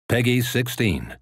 Peggy 16.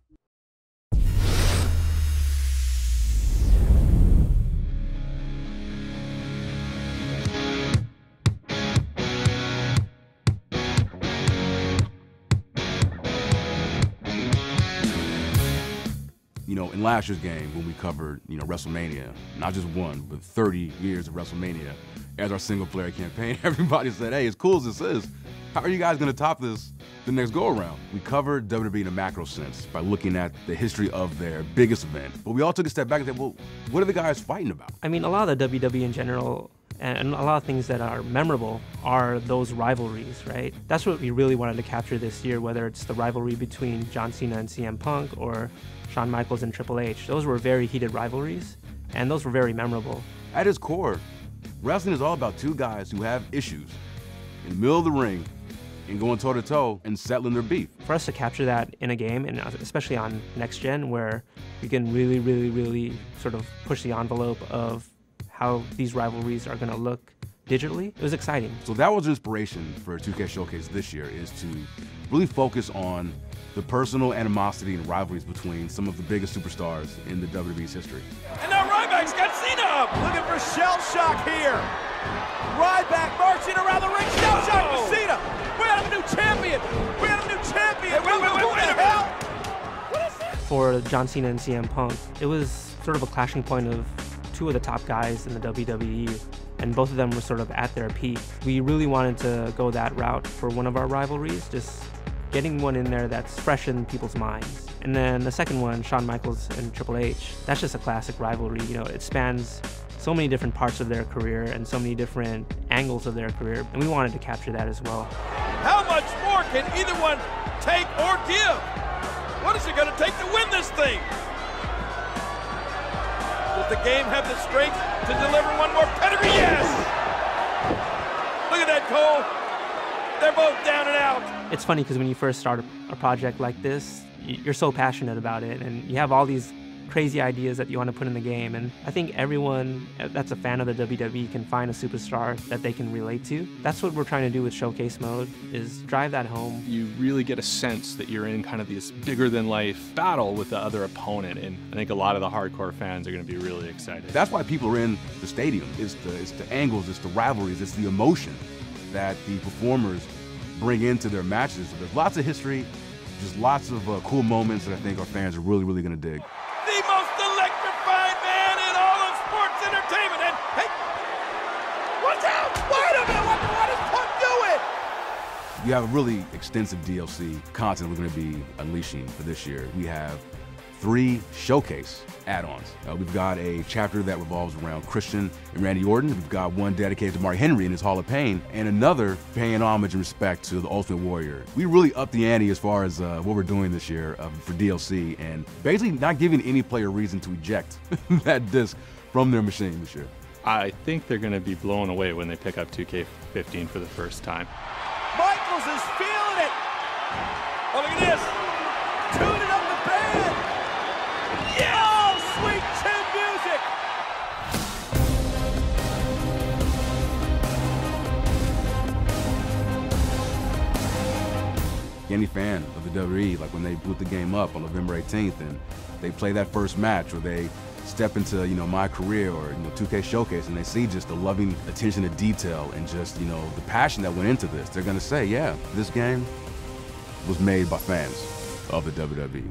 You know, in last year's game, when we covered, WrestleMania, not just one, but 30 years of WrestleMania as our single-player campaign, everybody said, hey, as cool as this is, how are you guys going to top this the next go-around? We covered WWE in a macro sense by looking at the history of their biggest event. But we all took a step back and said, well, what are the guys fighting about? I mean, a lot of the WWE in general and a lot of things that are memorable are those rivalries, right? That's what we really wanted to capture this year, whether it's the rivalry between John Cena and CM Punk or Shawn Michaels and Triple H. Those were very heated rivalries, and those were very memorable. At its core, wrestling is all about two guys who have issues in the middle of the ring and going toe-to-toe and settling their beef. For us to capture that in a game, and especially on Next Gen, where we can really sort of push the envelope of how these rivalries are going to look digitally, it was exciting. So that was inspiration for 2K Showcase this year, is to really focus on the personal animosity and rivalries between some of the biggest superstars in the WWE's history. And now Ryback's got Cena up! Looking for shell shock here. Ryback marching around the ring, shell shock to Cena! We got a new champion! We got a new champion! Wait a minute! What is this? For John Cena and CM Punk, it was sort of a clashing point of two of the top guys in the WWE, and both of them were sort of at their peak. We really wanted to go that route for one of our rivalries, just getting one in there that's fresh in people's minds. And then the second one, Shawn Michaels and Triple H, that's just a classic rivalry. You know, it spans so many different parts of their career and so many different angles of their career, and we wanted to capture that as well. How much more can either one take or give? What is it going to take to win this thing? Does the game have the strength to deliver one more pedigree? Yes! Look at that, Cole. They're both down and out. It's funny because when you first start a project like this, you're so passionate about it, and you have all these crazy ideas that you want to put in the game. And I think everyone that's a fan of the WWE can find a superstar that they can relate to. That's what we're trying to do with Showcase Mode, is drive that home. You really get a sense that you're in kind of this bigger-than-life battle with the other opponent, and I think a lot of the hardcore fans are going to be really excited. That's why people are in the stadium. It's the angles, it's the rivalries, it's the emotion that the performers bring into their matches. So there's lots of history, just lots of cool moments that I think our fans are really going to dig. The most electrifying man in all of sports entertainment. And hey, watch out! Wait a minute! What is Punk doing? You have a really extensive DLC content we're going to be unleashing for this year. We have 3 showcase add-ons. We've got a chapter that revolves around Christian and Randy Orton. We've got one dedicated to Mark Henry and his Hall of Pain, and another paying homage and respect to the Ultimate Warrior. We really upped the ante as far as what we're doing this year for DLC, and basically not giving any player reason to eject that disc from their machine this year. I think they're going to be blown away when they pick up 2K15 for the first time. Michaels is feeling it. Oh, look at this. Tuning up the band. Yeah! Oh, sweet chin music. Any fan of the WWE, like when they boot the game up on November 18th and they play that first match, or they step into, my career, or 2K Showcase, and they see just the loving attention to detail and just, the passion that went into this, they're gonna say, yeah, this game was made by fans of the WWE.